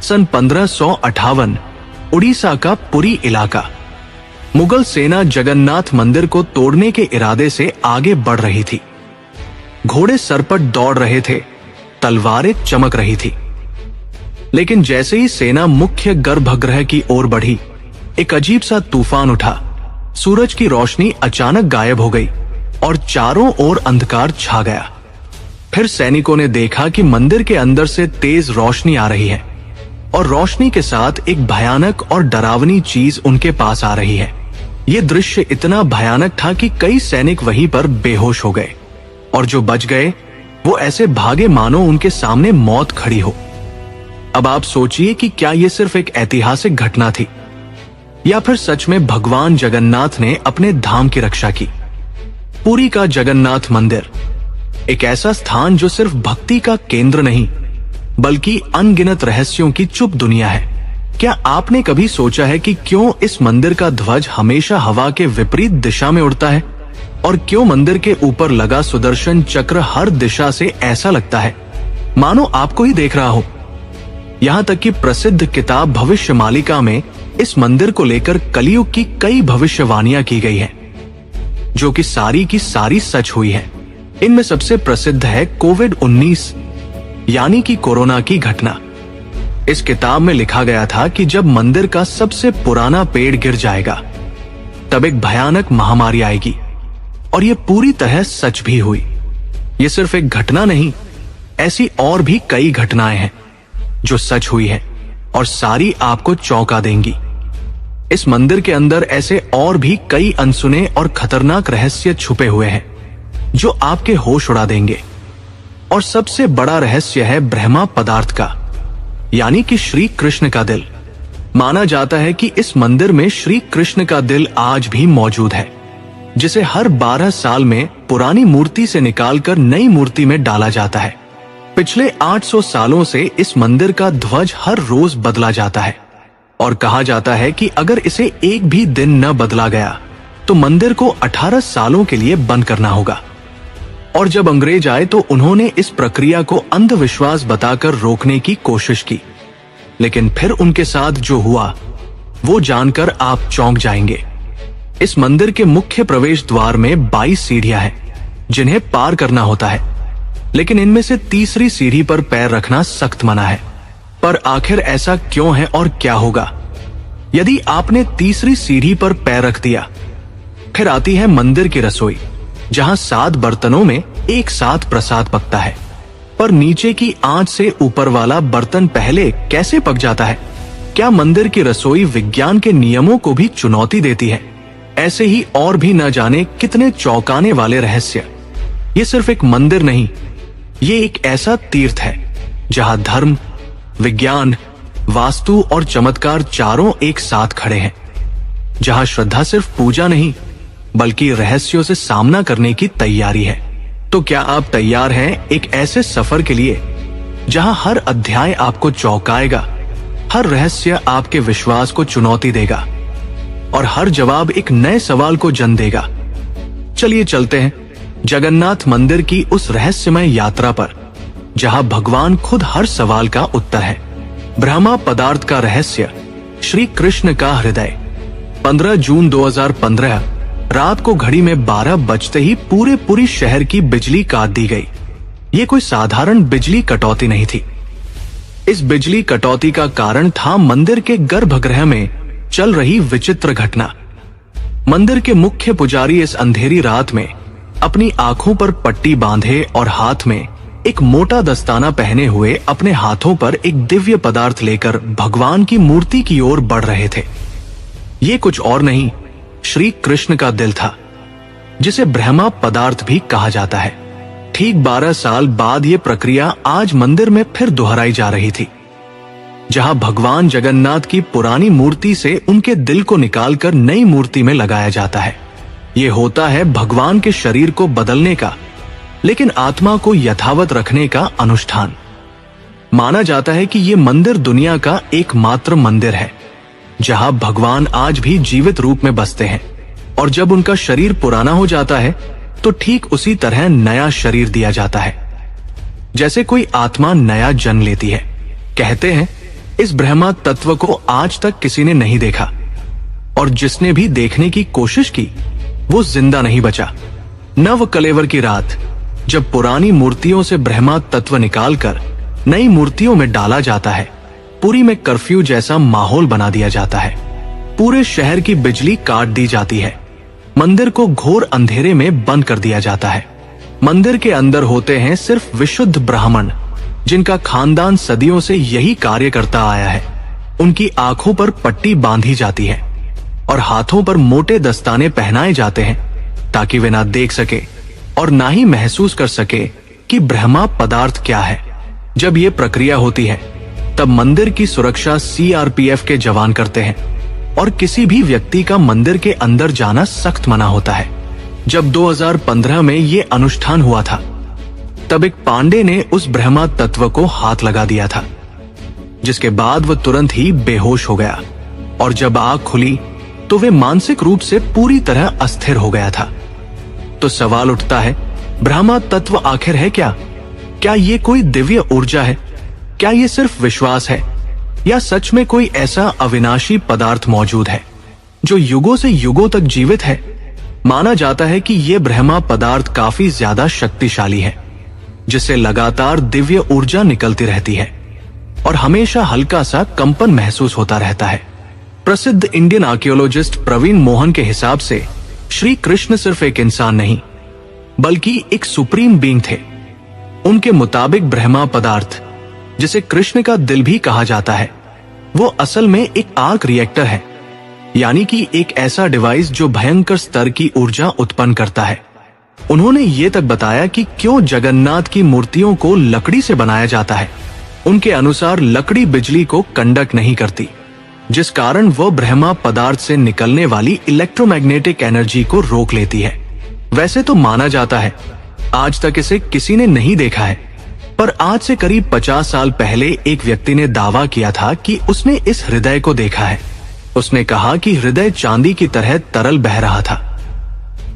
सन 1558 उड़ीसा का पुरी इलाका। मुगल सेना जगन्नाथ मंदिर को तोड़ने के इरादे से आगे बढ़ रही थी। घोड़े सरपट दौड़ रहे थे, तलवारें चमक रही थी। लेकिन जैसे ही सेना मुख्य गर्भगृह की ओर बढ़ी, एक अजीब सा तूफान उठा। सूरज की रोशनी अचानक गायब हो गई और चारों ओर अंधकार छा गया। फिर सैनिकों ने देखा कि मंदिर के अंदर से तेज रोशनी आ रही है और रोशनी के साथ एक भयानक और डरावनी चीज उनके पास आ रही है। ये दृश्य इतना भयानक था कि कई सैनिक वहीं पर बेहोश हो गए और जो बच गए वो ऐसे भागे मानो उनके सामने मौत खड़ी हो। अब आप सोचिए कि क्या ये सिर्फ एक ऐतिहासिक घटना थी या फिर सच में भगवान जगन्नाथ ने अपने धाम की रक्षा की। पुरी का जगन्नाथ मंदिर एक ऐसा स्थान जो सिर्फ भक्ति का केंद्र नहीं बल्कि अनगिनत रहस्यों की चुप दुनिया है। क्या आपने कभी सोचा है कि क्यों इस मंदिर का ध्वज हमेशा हवा के विपरीत दिशा में उड़ता है और क्यों मंदिर के ऊपर लगा सुदर्शन चक्र हर दिशा से ऐसा लगता है मानो आपको ही देख रहा हो। यहाँ तक कि प्रसिद्ध किताब भविष्यमालिका में इस मंदिर को लेकर कलयुग की कई भविष्यवाणियां की गई हैं, जो कि सारी की सारी सच हुई है। इनमें सबसे प्रसिद्ध है कोविड-19 यानी कि कोरोना की घटना। इस किताब में लिखा गया था कि जब मंदिर का सबसे पुराना पेड़ गिर जाएगा तब एक भयानक महामारी आएगी, और ये पूरी तरह सच भी हुई। ये सिर्फ एक घटना नहीं, ऐसी और भी कई घटनाएं हैं जो सच हुई है और सारी आपको चौंका देंगी। इस मंदिर के अंदर ऐसे और भी कई अनसुने और खतरनाक रहस्य छुपे हुए हैं जो आपके होश उड़ा देंगे। और सबसे बड़ा रहस्य है ब्रह्मा पदार्थ का, यानी कि श्री कृष्ण का दिल। माना जाता है कि इस मंदिर में श्री कृष्ण का दिल आज भी मौजूद है, जिसे हर 12 साल में पुरानी मूर्ति से निकालकर नई मूर्ति में डाला जाता है। पिछले 800 सालों से इस मंदिर का ध्वज हर रोज बदला जाता है और कहा जाता है कि अगर इसे एक भी दिन न बदला गया तो मंदिर को 18 सालों के लिए बंद करना होगा। और जब अंग्रेज आए तो उन्होंने इस प्रक्रिया को अंधविश्वास बताकर रोकने की कोशिश की, लेकिन फिर उनके साथ जो हुआ वो जानकर आप चौंक जाएंगे। इस मंदिर के मुख्य प्रवेश द्वार में 22 सीढ़ियां हैं जिन्हें पार करना होता है, लेकिन इनमें से तीसरी सीढ़ी पर पैर रखना सख्त मना है। पर आखिर ऐसा क्यों है और क्या होगा यदि आपने तीसरी सीढ़ी पर पैर रख दिया? फिर आती है मंदिर की रसोई, जहां 7 बर्तनों में एक साथ प्रसाद पकता है, पर नीचे की आंच से ऊपर वाला बर्तन पहले कैसे पक जाता है? क्या मंदिर की रसोई विज्ञान के नियमों को भी चुनौती देती है? ऐसे ही और भी न जाने कितने चौंकाने वाले रहस्य। ये सिर्फ एक मंदिर नहीं, ये एक ऐसा तीर्थ है जहां धर्म, विज्ञान, वास्तु और चमत्कार चारों एक साथ खड़े हैं, जहां श्रद्धा सिर्फ पूजा नहीं बल्कि रहस्यों से सामना करने की तैयारी है। तो क्या आप तैयार हैं एक ऐसे सफर के लिए जहां हर अध्याय आपको चौंकाएगा, हर रहस्य आपके विश्वास को चुनौती देगा और हर जवाब एक नए सवाल को जन्म देगा? चलिए चलते हैं जगन्नाथ मंदिर की उस रहस्यमय यात्रा पर, जहां भगवान खुद हर सवाल का उत्तर है। ब्रह्मा पदार्थ का रहस्य, श्री कृष्ण का हृदय। 15 जून 2015 रात को घड़ी में 12 बजते ही पूरे शहर की बिजली काट दी गई। ये कोई साधारण बिजली कटौती नहीं थी। इस बिजली कटौती का कारण था मंदिर के गर्भगृह में चल रही विचित्र घटना। मंदिर के मुख्य पुजारी इस अंधेरी रात में अपनी आंखों पर पट्टी बांधे और हाथ में एक मोटा दस्ताना पहने हुए अपने हाथों पर एक दिव्य पदार्थ लेकर भगवान की मूर्ति की ओर बढ़ रहे थे। ये कुछ और नहीं, श्री कृष्ण का दिल था, जिसे ब्रह्मा पदार्थ भी कहा जाता है। ठीक 12 साल बाद ये प्रक्रिया आज मंदिर में फिर दोहराई जा रही थी, जहां भगवान जगन्नाथ की पुरानी मूर्ति से उनके दिल को निकालकर नई मूर्ति में लगाया जाता है। ये होता है भगवान के शरीर को बदलने का, लेकिन आत्मा को यथावत रखने का अनुष्ठान। माना जाता है कि ये मंदिर दुनिया का एकमात्र मंदिर है जहां भगवान आज भी जीवित रूप में बसते हैं, और जब उनका शरीर पुराना हो जाता है तो ठीक उसी तरह नया शरीर दिया जाता है, जैसे कोई आत्मा नया जन्म लेती है। कहते हैं इस ब्रह्मा तत्व को आज तक किसी ने नहीं देखा, और जिसने भी देखने की कोशिश की वो जिंदा नहीं बचा। नव कलेवर की रात, जब पुरानी मूर्तियों से ब्रह्मा तत्व निकालकर नई मूर्तियों में डाला जाता है, पुरी में कर्फ्यू जैसा माहौल बना दिया जाता है। पूरे शहर की बिजली काट दी जाती है। मंदिर को घोर अंधेरे में बंद कर दिया जाता है। मंदिर के अंदर होते हैं सिर्फ विशुद्ध ब्राह्मण, जिनका खानदान सदियों से यही कार्य करता आया है। उनकी आंखों पर पट्टी बांधी जाती है और हाथों पर मोटे दस्ताने पहनाए जाते हैं, ताकि वे ना देख सके और ना ही महसूस कर सके कि ब्रह्मा पदार्थ क्या है। जब ये प्रक्रिया होती है, तब मंदिर की सुरक्षा सीआरपीएफ के जवान करते हैं और किसी भी व्यक्ति का मंदिर के अंदर जाना सख्त मना होता है। जब 2015 में ये अनुष्ठान हुआ था, तब एक पांडे ने उस ब्रह्मा तत्व को हाथ लगा दिया था, जिसके बाद वह तुरंत ही बेहोश हो गया, और जब आंख खुली तो वे मानसिक रूप से पूरी तरह अस्थिर हो गया था। तो सवाल उठता है, ब्रह्मा तत्व आखिर है क्या? क्या ये कोई दिव्य ऊर्जा है? क्या ये सिर्फ विश्वास है, या सच में कोई ऐसा अविनाशी पदार्थ मौजूद है जो युगों से युगों तक जीवित है? माना जाता है कि ये ब्रह्मा पदार्थ काफी ज्यादा शक्तिशाली है, जिससे लगातार दिव्य ऊर्जा निकलती रहती है और हमेशा हल्का सा कंपन महसूस होता रहता है। प्रसिद्ध इंडियन आर्कियोलॉजिस्ट प्रवीण मोहन के हिसाब से श्री कृष्ण सिर्फ एक इंसान नहीं, बल्कि एक सुप्रीम बीइंग थे। उनके मुताबिक ब्रह्मा पदार्थ, जिसे कृष्ण का दिल भी कहा जाता है, वो असल में एक आर्क रिएक्टर है, यानी कि एक ऐसा डिवाइस जो भयंकर स्तर की ऊर्जा उत्पन्न करता है। उन्होंने ये तक बताया कि क्यों जगन्नाथ की मूर्तियों को लकड़ी से बनाया जाता है। उनके अनुसार लकड़ी बिजली को कंडक्ट नहीं करती, जिस कारण वह ब्रह्मा पदार्थ से निकलने वाली इलेक्ट्रोमैग्नेटिक एनर्जी को रोक लेती है। वैसे तो माना जाता है, आज तक इसे किसी ने नहीं देखा है, पर आज से करीब 50 साल पहले एक व्यक्ति ने दावा किया था कि उसने इस हृदय को देखा है। उसने कहा कि हृदय चांदी की तरह तरल बह रहा था,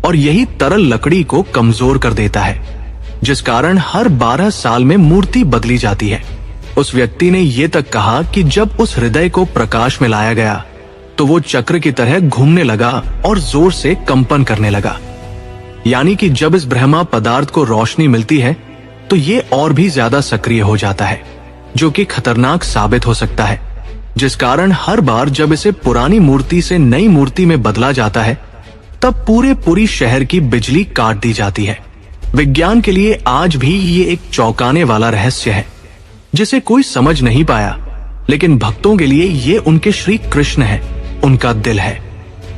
और यही तरल लकड़ी को कमजोर कर देता है, जिस कारण हर 12 साल में मूर्ति बदली जाती है। उस व्यक्ति ने यह तक कहा कि जब उस हृदय को प्रकाश में लाया गया, तो वो चक्र की तरह घूमने लगा और जोर से कंपन करने लगा। यानी कि जब इस ब्रह्मा पदार्थ को रोशनी मिलती है, तो ये और भी ज्यादा सक्रिय हो जाता है, जो कि खतरनाक साबित हो सकता है, जिस कारण हर बार जब इसे पुरानी मूर्ति से नई मूर्ति में बदला जाता है, तब पूरी शहर की बिजली काट दी जाती है। विज्ञान के लिए आज भी ये एक चौंकाने वाला रहस्य है, जिसे कोई समझ नहीं पाया, लेकिन भक्तों के लिए ये उनके श्री कृष्ण है, उनका दिल है,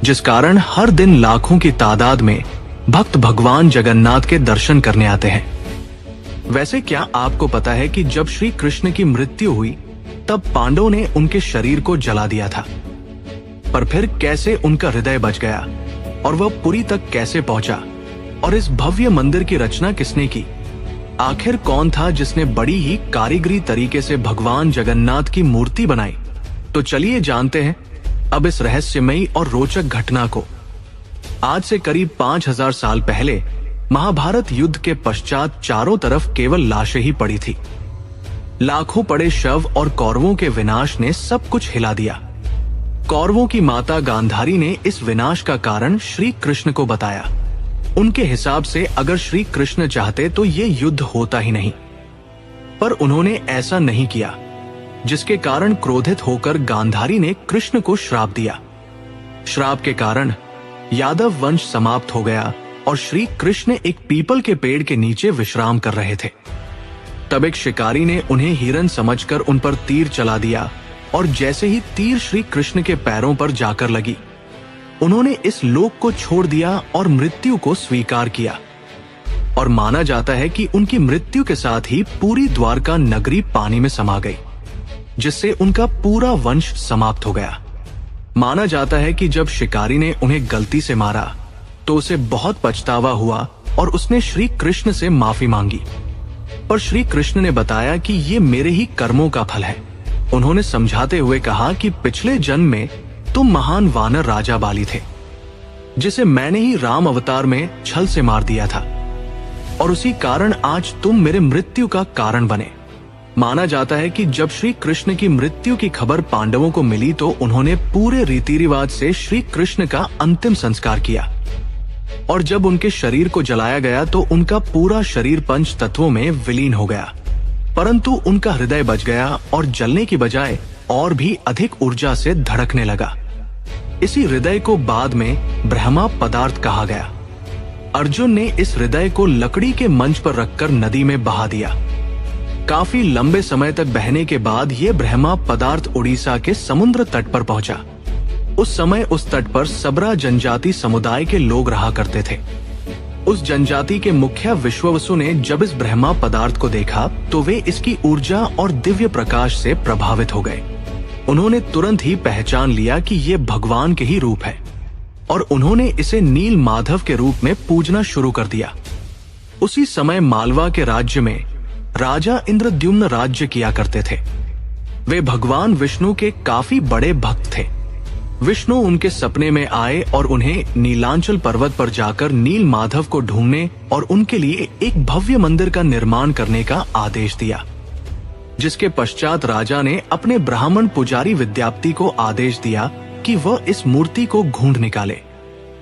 जिस कारण हर दिन लाखों की तादाद में भक्त भगवान जगन्नाथ के दर्शन करने आते हैं। वैसे क्या आपको पता है कि जब श्री कृष्ण की मृत्यु हुई, तब पांडवों ने उनके शरीर को जला दिया था, पर फिर कैसे उनका हृदय बच गया और वह पुरी तक कैसे पहुंचा, और इस भव्य मंदिर की रचना किसने की? आखिर कौन था जिसने बड़ी ही कारीगरी तरीके से भगवान जगन्नाथ की मूर्ति बनाई? तो चलिए जानते हैं अब इस रहस्यमयी और रोचक घटना को। आज से करीब 5000 साल पहले महाभारत युद्ध के पश्चात चारों तरफ केवल लाशें ही पड़ी थी। लाखों पड़े शव और कौरवों के विनाश ने सब कुछ हिला दिया। कौरवों की माता गांधारी ने इस विनाश का कारण श्री कृष्ण को बताया। उनके हिसाब से अगर श्री कृष्ण चाहते तो ये युद्ध होता ही नहीं, पर उन्होंने ऐसा नहीं किया, जिसके कारण क्रोधित होकर गांधारी ने कृष्ण को श्राप दिया। श्राप के कारण यादव वंश समाप्त हो गया और श्री कृष्ण एक पीपल के पेड़ के नीचे विश्राम कर रहे थे। तब एक शिकारी ने उन्हें हिरन समझकर उन पर तीर चला दिया, और जैसे ही तीर श्री कृष्ण के पैरों पर जाकर लगी, उन्होंने इस लोक को छोड़ दिया और मृत्यु को स्वीकार किया। और माना जाता है कि उनकी मृत्यु के साथ ही पूरी द्वारका नगरी पानी में समा गई, जिससे उनका पूरा वंश समाप्त हो गया। माना जाता है कि जब शिकारी ने उन्हें गलती से मारा, तो उसे बहुत पछतावा हुआ और उसने श्री कृष्ण से माफी मांगी, पर श्री कृष्ण ने बताया कि ये मेरे ही कर्मों का फल है। उन्होंने समझाते हुए कहा कि पिछले जन्म में तुम महान वानर राजा बाली थे, जिसे मैंने ही राम अवतार में छल से मार दिया था, और उसी कारण आज तुम मेरे मृत्यु का कारण बने। माना जाता है कि जब श्री कृष्ण की मृत्यु की खबर पांडवों को मिली तो उन्होंने पूरे रीति रिवाज से श्री कृष्ण का अंतिम संस्कार किया और जब उनके शरीर को जलाया गया तो उनका पूरा शरीर पंच तत्वों में विलीन हो गया, परंतु उनका हृदय बच गया और जलने की बजाय और भी अधिक ऊर्जा से धड़कने लगा। इसी हृदय को बाद में ब्रह्मा पदार्थ कहा गया। अर्जुन ने इस हृदय को लकड़ी के मंच पर रखकर नदी में बहा दिया। काफी लंबे समय तक बहने के बाद यह ब्रह्मा पदार्थ उड़ीसा के समुद्र तट पर पहुंचा। उस समय उस तट पर सबरा जनजाति समुदाय के लोग रहा करते थे। उस जनजाति के मुखिया विश्ववसु ने जब इस ब्रह्मा पदार्थ को देखा तो वे इसकी ऊर्जा और दिव्य प्रकाश से प्रभावित हो गए। उन्होंने तुरंत ही पहचान लिया कि ये भगवान के ही रूप है और उन्होंने इसे नील माधव के रूप में पूजना शुरू कर दिया। उसी समय मालवा के राज्य में राजा इंद्रद्युम्न राज्य किया करते थे। वे भगवान विष्णु के काफी बड़े भक्त थे। विष्णु उनके सपने में आए और उन्हें नीलांचल पर्वत पर जाकर नील माधव को ढूंढने और उनके लिए एक भव्य मंदिर का निर्माण करने का आदेश दिया, जिसके पश्चात राजा ने अपने ब्राह्मण पुजारी विद्याप्ति को आदेश दिया कि वह इस मूर्ति को ढूंढ निकाले।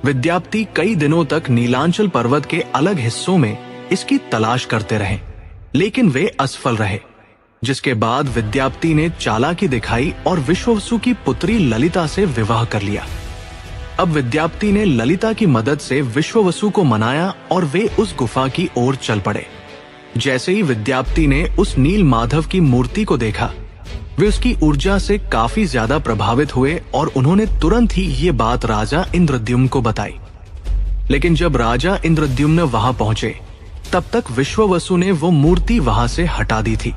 विद्याप्ति कई दिनों तक नीलांचल पर्वत के अलग हिस्सों में इसकी तलाश करते रहे, लेकिन वे असफल रहे, जिसके बाद विद्याप्ति ने चालाकी दिखाई और विश्ववसु की पुत्री ललिता से विवाह कर लिया। अब विद्याप्ति ने ललिता की मदद से विश्ववसु को मनाया और वे उस गुफा की ओर चल पड़े। जैसे ही विद्याप्ति ने उस नील माधव की मूर्ति को देखा, वे उसकी ऊर्जा से काफी ज्यादा प्रभावित हुए और उन्होंने तुरंत ही ये बात राजा इंद्रद्युम्न को बताई। लेकिन जब राजा इंद्रद्युम्न वहां पहुंचे तब तक विश्ववसु ने वो मूर्ति वहां से हटा दी थी,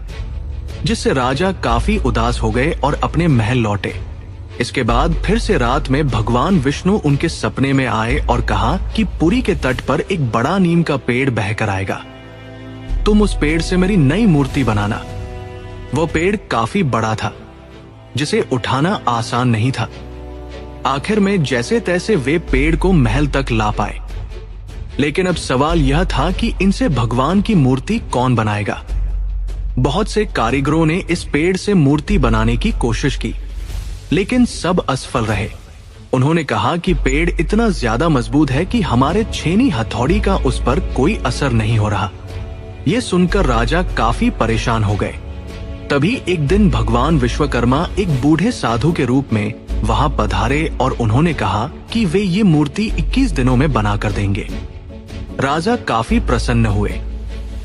जिससे राजा काफी उदास हो गए और अपने महल लौटे। इसके बाद फिर से रात में भगवान विष्णु उनके सपने में आए और कहा कि पुरी के तट पर एक बड़ा नीम का पेड़ बहकर आएगा, तुम उस पेड़ से मेरी नई मूर्ति बनाना। वो पेड़ काफी बड़ा था, जिसे उठाना आसान नहीं था। आखिर में जैसे तैसे वे पेड़ को महल तक ला पाए, लेकिन अब सवाल यह था कि इनसे भगवान की मूर्ति कौन बनाएगा। बहुत से कारीगरों ने इस पेड़ से मूर्ति बनाने की कोशिश की, लेकिन सब असफल रहे। उन्होंने कहा कि पेड़ इतना ज्यादा मजबूत है कि हमारे छेनी हथौड़ी का उस पर कोई असर नहीं हो रहा। ये सुनकर राजा काफी परेशान हो गए। तभी एक दिन भगवान विश्वकर्मा एक बूढ़े साधु के रूप में वहां पधारे और उन्होंने कहा कि वे ये मूर्ति 21 दिनों में बनाकर देंगे। राजा काफी प्रसन्न हुए,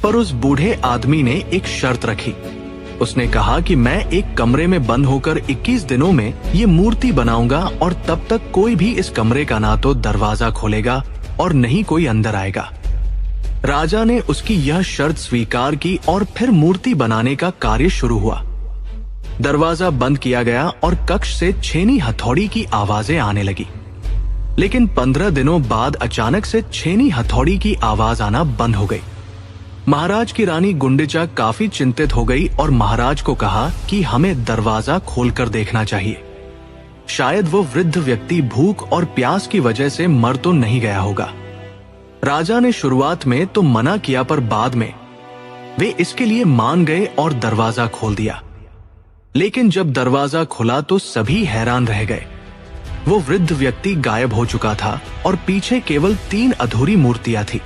पर उस बूढ़े आदमी ने एक शर्त रखी। उसने कहा कि मैं एक कमरे में बंद होकर 21 दिनों में ये मूर्ति बनाऊंगा और तब तक कोई भी इस कमरे का ना तो दरवाजा खोलेगा और न ही कोई अंदर आएगा। राजा ने उसकी यह शर्त स्वीकार की और फिर मूर्ति बनाने का कार्य शुरू हुआ। दरवाजा बंद किया गया और कक्ष से छेनी हथौड़ी की आवाजें आने लगी, लेकिन 15 दिनों बाद अचानक से छेनी हथौड़ी की आवाज आना बंद हो गई। महाराज की रानी गुंडिचा काफी चिंतित हो गई और महाराज को कहा कि हमें दरवाजा खोलकर देखना चाहिए। शायद वो वृद्ध व्यक्ति भूख और प्यास की वजह से मर तो नहीं गया होगा। राजा ने शुरुआत में तो मना किया, पर बाद में वे इसके लिए मान गए और दरवाजा खोल दिया। लेकिन जब दरवाजा खुला तो सभी हैरान रह गए। वो वृद्ध व्यक्ति गायब हो चुका था और पीछे केवल 3 अधूरी मूर्तियां थी।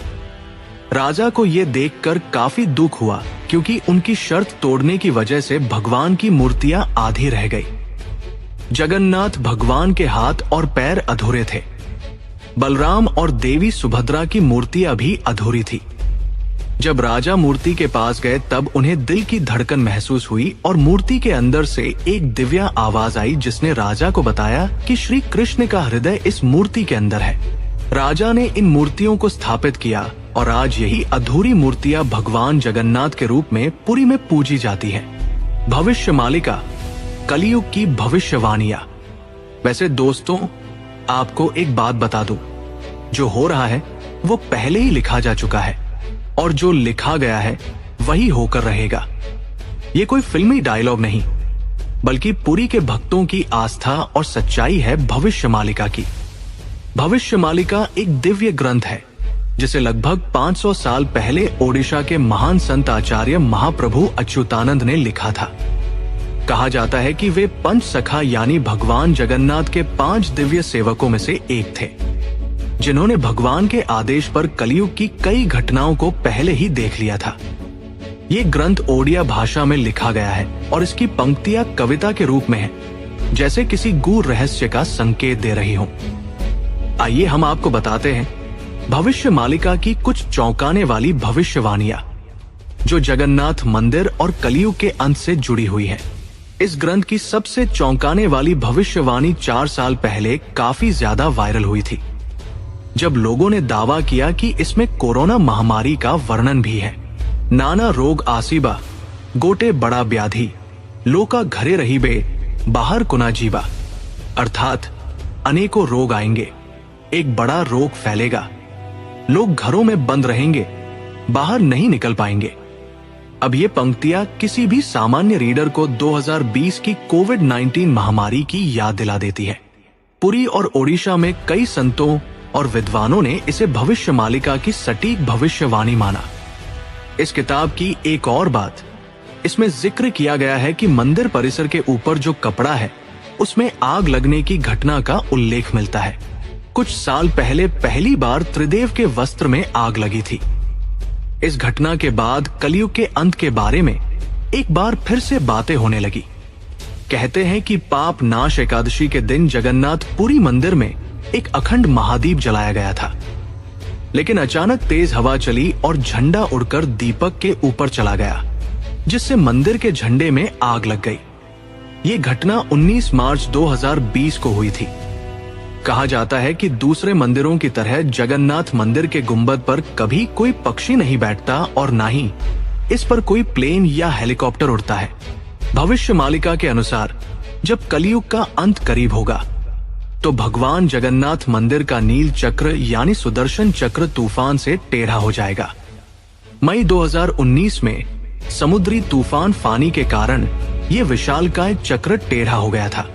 राजा को यह देखकर काफी दुख हुआ, क्योंकि उनकी शर्त तोड़ने की वजह से भगवान की मूर्तियां आधी रह गई। जगन्नाथ भगवान के हाथ और पैर अधूरे थे। बलराम और देवी सुभद्रा की मूर्तियां भी अधूरी थी। जब राजा मूर्ति के पास गए तब उन्हें दिल की धड़कन महसूस हुई और मूर्ति के अंदर से एक दिव्य आवाज आई, जिसने राजा को बताया कि श्री कृष्ण का हृदय इस मूर्ति के अंदर है। राजा ने इन मूर्तियों को स्थापित किया और आज यही अधूरी मूर्तियां भगवान जगन्नाथ के रूप में पुरी में पूजी जाती है। भविष्य मालिका, कलयुग की भविष्यवाणियां। वैसे दोस्तों, आपको एक बात बता दूं, जो हो रहा है वो पहले ही लिखा जा चुका है और जो लिखा गया है वही होकर रहेगा। ये कोई फिल्मी डायलॉग नहीं, बल्कि पुरी के भक्तों की आस्था और सच्चाई है भविष्य मालिका की। भविष्य मालिका एक दिव्य ग्रंथ है जिसे लगभग 500 साल पहले ओडिशा के महान संत आचार्य महाप्रभु अच्युतानंद ने लिखा था। कहा जाता है कि वे पंच सखा यानी भगवान जगन्नाथ के 5 दिव्य सेवकों में से एक थे, जिन्होंने भगवान के आदेश पर कलयुग की कई घटनाओं को पहले ही देख लिया था। ये ग्रंथ ओडिया भाषा में लिखा गया है और इसकी पंक्तियां कविता के रूप में हैं, जैसे किसी गूढ़ रहस्य का संकेत दे रही हों। आइए हम आपको बताते हैं भविष्य मालिका की कुछ चौंकाने वाली भविष्यवाणियां, जो जगन्नाथ मंदिर और कलयुग के अंत से जुड़ी हुई है। इस ग्रंथ की सबसे चौंकाने वाली भविष्यवाणी 4 साल पहले काफी ज्यादा वायरल हुई थी, जब लोगों ने दावा किया कि इसमें कोरोना महामारी का वर्णन भी है। नाना रोग आसीबा, गोटे बड़ा व्याधि, लोका घरे रही बे, बाहर कुना जीवा, अर्थात अनेकों रोग आएंगे, एक बड़ा रोग फैलेगा, लोग घरों में बंद रहेंगे, बाहर नहीं निकल पाएंगे। अब ये पंक्तियां किसी भी सामान्य रीडर को 2020 की कोविड-19 महामारी की याद दिला देती है। पुरी और ओडिशा में कई संतों और विद्वानों ने इसे भविष्य मालिका की सटीक भविष्यवाणी माना। इस किताब की एक और बात, इसमें जिक्र किया गया है कि मंदिर परिसर के ऊपर जो कपड़ा है उसमें आग लगने की घटना का उल्लेख मिलता है। कुछ साल पहले पहली बार त्रिदेव के वस्त्र में आग लगी थी। इस घटना के बाद कलयुग के अंत के बारे में एक बार फिर से बातें होने लगी। कहते हैं कि पाप नाश एकादशी के दिन जगन्नाथ पुरी मंदिर में एक अखंड महादीप जलाया गया था, लेकिन अचानक तेज हवा चली और झंडा उड़कर दीपक के ऊपर चला गया, जिससे मंदिर के झंडे में आग लग गई। ये घटना 19 मार्च 2020 को हुई थी। कहा जाता है कि दूसरे मंदिरों की तरह जगन्नाथ मंदिर के गुंबद पर कभी कोई पक्षी नहीं बैठता और ना ही इस पर कोई प्लेन या हेलीकॉप्टर उड़ता है। भविष्य मालिका के अनुसार जब कलयुग का अंत करीब होगा तो भगवान जगन्नाथ मंदिर का नील चक्र यानी सुदर्शन चक्र तूफान से टेढ़ा हो जाएगा। मई 2019 में समुद्री तूफान फानी के कारण ये विशालकाय चक्र टेढ़ा हो गया था।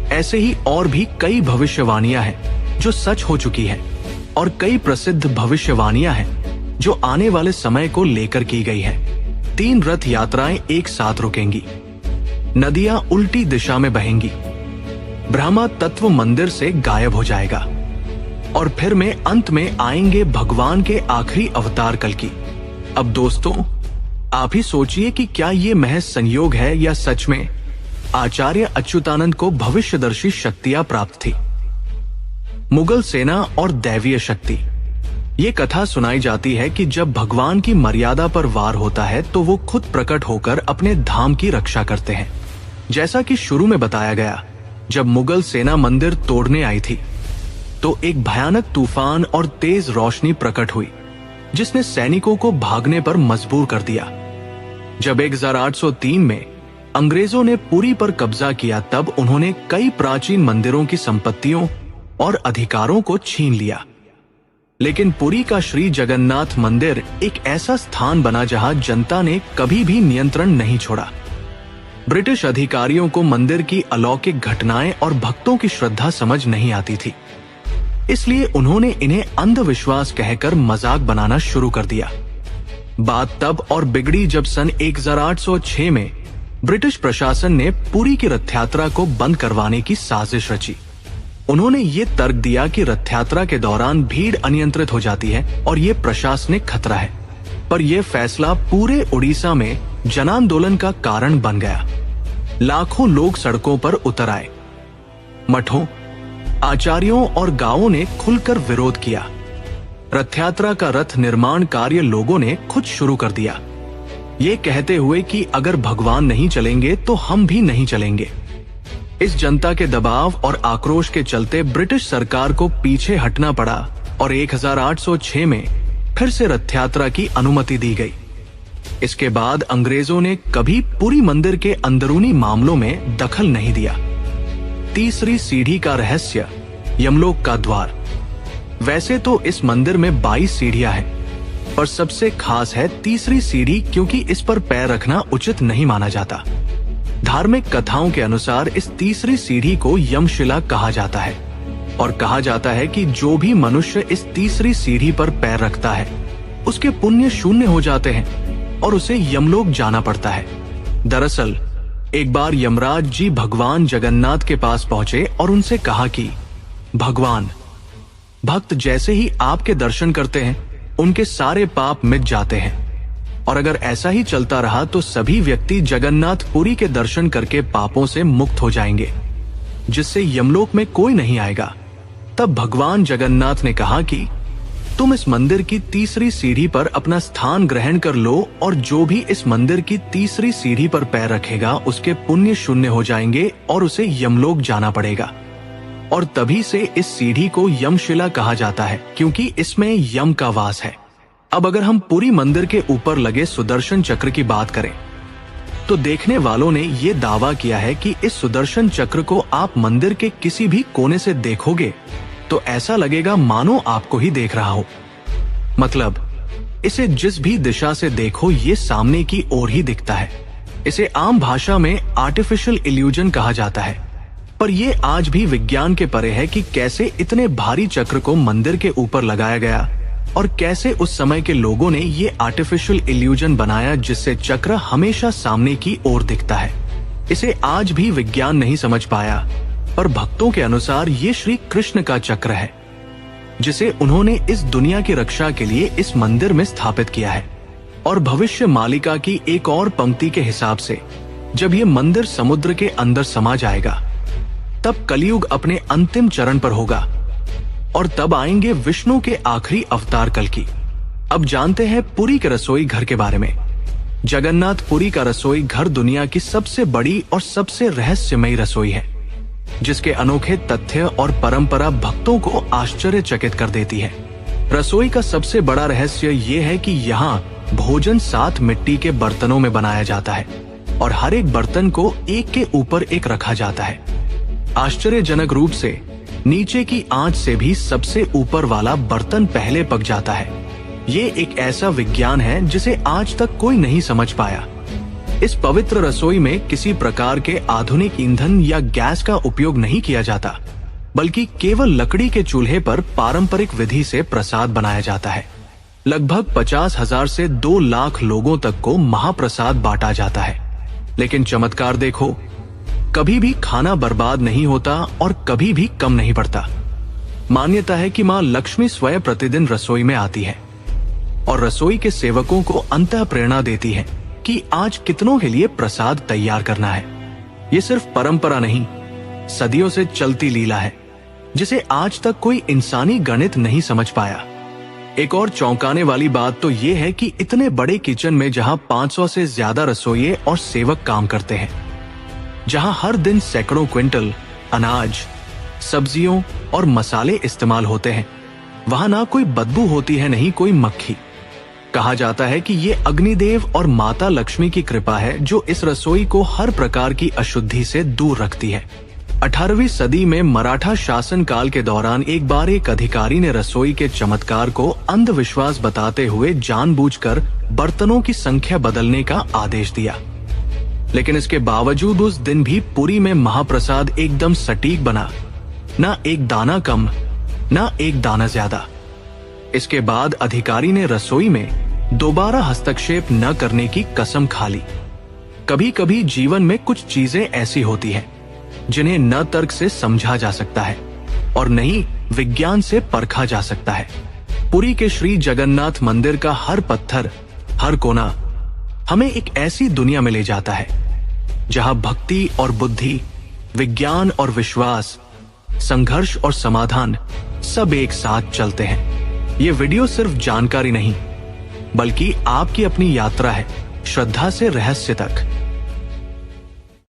ऐसे ही और भी कई भविष्यवाणियां हैं जो सच हो चुकी है और कई प्रसिद्ध भविष्यवाणियां हैं जो आने वाले समय को लेकर की गई है। 3 रथ यात्राएं एक साथ रुकेंगी, नदियां उल्टी दिशा में बहेंगी, ब्रह्मा तत्व मंदिर से गायब हो जाएगा और फिर में अंत में आएंगे भगवान के आखिरी अवतार कल्कि। अब दोस्तों, आप ही सोचिए कि क्या ये महज संयोग है या सच में आचार्य अच्युतानंद को भविष्यदर्शी शक्तियां प्राप्त थी। मुगल सेना और दैवीय शक्ति। ये कथा सुनाई जाती है कि जब भगवान की मर्यादा पर वार होता है तो वो खुद प्रकट होकर अपने धाम की रक्षा करते हैं। जैसा कि शुरू में बताया गया, जब मुगल सेना मंदिर तोड़ने आई थी तो एक भयानक तूफान और तेज रोशनी प्रकट हुई, जिसने सैनिकों को भागने पर मजबूर कर दिया। जब 1803 में अंग्रेजों ने पुरी पर कब्जा किया, तब उन्होंने कई प्राचीन मंदिरों की संपत्तियों और अधिकारों को छीन लिया। लेकिन पुरी का श्री जगन्नाथ मंदिर एक ऐसा स्थान बना जहां जनता ने कभी भी नियंत्रण नहीं छोड़ा। ब्रिटिश अधिकारियों को मंदिर की अलौकिक घटनाएं और भक्तों की श्रद्धा समझ नहीं आती थी, इसलिए उन्होंने इन्हें अंधविश्वास कहकर मजाक बनाना शुरू कर दिया। बात तब और बिगड़ी जब सन 1806 में ब्रिटिश प्रशासन ने पुरी की रथ यात्रा को बंद करवाने की साजिश रची। उन्होंने ये तर्क दिया कि रथ यात्रा के दौरान भीड़ अनियंत्रित हो जाती है और ये प्रशासनिक खतरा है, पर यह फैसला पूरे उड़ीसा में जनांदोलन का कारण बन गया। लाखों लोग सड़कों पर उतर आए। मठों, आचार्यों और गांवों ने खुलकर विरोध किया। रथ यात्रा का रथ निर्माण कार्य लोगों ने खुद शुरू कर दिया, ये कहते हुए कि अगर भगवान नहीं चलेंगे तो हम भी नहीं चलेंगे। इस जनता के दबाव और आक्रोश के चलते ब्रिटिश सरकार को पीछे हटना पड़ा और 1806 में फिर से रथ यात्रा की अनुमति दी गई। इसके बाद अंग्रेजों ने कभी पुरी मंदिर के अंदरूनी मामलों में दखल नहीं दिया। तीसरी सीढ़ी का रहस्य, यमलोक का द्वार। वैसे तो इस मंदिर में 22 सीढ़ियां हैं, पर सबसे खास है तीसरी सीढ़ी, क्योंकि इस पर पैर रखना उचित नहीं माना जाता। धार्मिक कथाओं के अनुसार इस तीसरी सीढ़ी को यमशिला कहा जाता है। और कहा जाता है कि जो भी मनुष्य इस तीसरी सीढ़ी पर पैर रखता है उसके पुण्य शून्य हो जाते हैं और उसे यमलोक जाना पड़ता है। दरअसल एक बार यमराज जी भगवान जगन्नाथ के पास पहुंचे और उनसे कहा कि भगवान, भक्त जैसे ही आपके दर्शन करते हैं उनके सारे पाप मिट जाते हैं, और अगर ऐसा ही चलता रहा तो सभी व्यक्ति जगन्नाथपुरी के दर्शन करके पापों से मुक्त हो जाएंगे, जिससे यमलोक में कोई नहीं आएगा। तब भगवान जगन्नाथ ने कहा कि तुम इस मंदिर की तीसरी सीढ़ी पर अपना स्थान ग्रहण कर लो, और जो भी इस मंदिर की तीसरी सीढ़ी पर पैर रखेगा उसके पुण्य शून्य हो जाएंगे और उसे यमलोक जाना पड़ेगा। और तभी से इस सीढ़ी को यमशिला कहा जाता है, क्योंकि इसमें यम का वास है। अब अगर हम पुरी मंदिर के ऊपर लगे सुदर्शन चक्र की बात करें तो देखने वालों ने ये दावा किया है कि इस सुदर्शन चक्र को आप मंदिर के किसी भी कोने से देखोगे तो ऐसा लगेगा मानो आपको ही देख रहा हो। मतलब इसे जिस भी दिशा से देखो ये सामने की ओर ही दिखता है। इसे आम भाषा में आर्टिफिशियल इल्यूजन कहा जाता है, पर यह आज भी विज्ञान के परे है कि कैसे इतने भारी चक्र को मंदिर के ऊपर लगाया गया और कैसे उस समय के लोगों ने ये आर्टिफिशियल इल्यूजन बनाया जिससे चक्र हमेशा सामने की ओर दिखता है। इसे आज भी विज्ञान नहीं समझ पाया, पर भक्तों के अनुसार ये श्री कृष्ण का चक्र है जिसे उन्होंने इस दुनिया की रक्षा के लिए इस मंदिर में स्थापित किया है। और भविष्य मालिका की एक और पंक्ति के हिसाब से जब ये मंदिर समुद्र के अंदर समा जाएगा तब कलयुग अपने अंतिम चरण पर होगा और तब आएंगे विष्णु के आखिरी अवतार कल्कि। अब जानते हैं पुरी के रसोई घर के बारे में। जगन्नाथपुरी का रसोई घर दुनिया की सबसे बड़ी और सबसे रहस्यमयी रसोई है, जिसके अनोखे तथ्य और परंपरा भक्तों को आश्चर्यचकित कर देती है। रसोई का सबसे बड़ा रहस्य ये है कि यहाँ भोजन 7 मिट्टी के बर्तनों में बनाया जाता है और हर एक बर्तन को एक के ऊपर एक रखा जाता है। आश्चर्यजनक रूप से नीचे की आंच से भी सबसे ऊपर वाला बर्तन पहले पक जाता है। ये एक ऐसा विज्ञान है जिसे आज तक कोई नहीं समझ पाया। इस पवित्र रसोई में किसी प्रकार के आधुनिक ईंधन या गैस का उपयोग नहीं किया जाता, बल्कि केवल लकड़ी के चूल्हे पर पारंपरिक विधि से प्रसाद बनाया जाता है। लगभग 50,000 से 2 लाख लोगों तक को महाप्रसाद बांटा जाता है। लेकिन चमत्कार देखो, कभी भी खाना बर्बाद नहीं होता और कभी भी कम नहीं पड़ता। मान्यता है कि मां लक्ष्मी स्वयं प्रतिदिन रसोई में आती है और रसोई के सेवकों को अंतः प्रेरणा देती है कि आज कितनों के लिए प्रसाद तैयार करना है। ये सिर्फ परंपरा नहीं, सदियों से चलती लीला है जिसे आज तक कोई इंसानी गणित नहीं समझ पाया। एक और चौंकाने वाली बात तो ये है कि इतने बड़े किचन में जहां 500 से ज्यादा रसोइये और सेवक काम करते हैं, जहां हर दिन सैकड़ों क्विंटल अनाज, सब्जियों और मसाले इस्तेमाल होते हैं, वहां ना कोई बदबू होती है, नहीं कोई मक्खी। कहा जाता है कि ये अग्निदेव और माता लक्ष्मी की कृपा है जो इस रसोई को हर प्रकार की अशुद्धि से दूर रखती है। 18वीं सदी में मराठा शासन काल के दौरान एक बार एक अधिकारी ने रसोई के चमत्कार को अंधविश्वास बताते हुए जानबूझकर बर्तनों की संख्या बदलने का आदेश दिया। लेकिन इसके बावजूद उस दिन भी पुरी में महाप्रसाद एकदम सटीक बना, ना एक दाना कम, ना एक दाना ज्यादा। इसके बाद अधिकारी ने रसोई में दोबारा हस्तक्षेप न करने की कसम खा ली। कभी कभी जीवन में कुछ चीजें ऐसी होती हैं जिन्हें न तर्क से समझा जा सकता है और न ही विज्ञान से परखा जा सकता है। पुरी के श्री जगन्नाथ मंदिर का हर पत्थर, हर कोना हमें एक ऐसी दुनिया में ले जाता है जहां भक्ति और बुद्धि, विज्ञान और विश्वास, संघर्ष और समाधान सब एक साथ चलते हैं। ये वीडियो सिर्फ जानकारी नहीं, बल्कि आपकी अपनी यात्रा है श्रद्धा से रहस्य तक।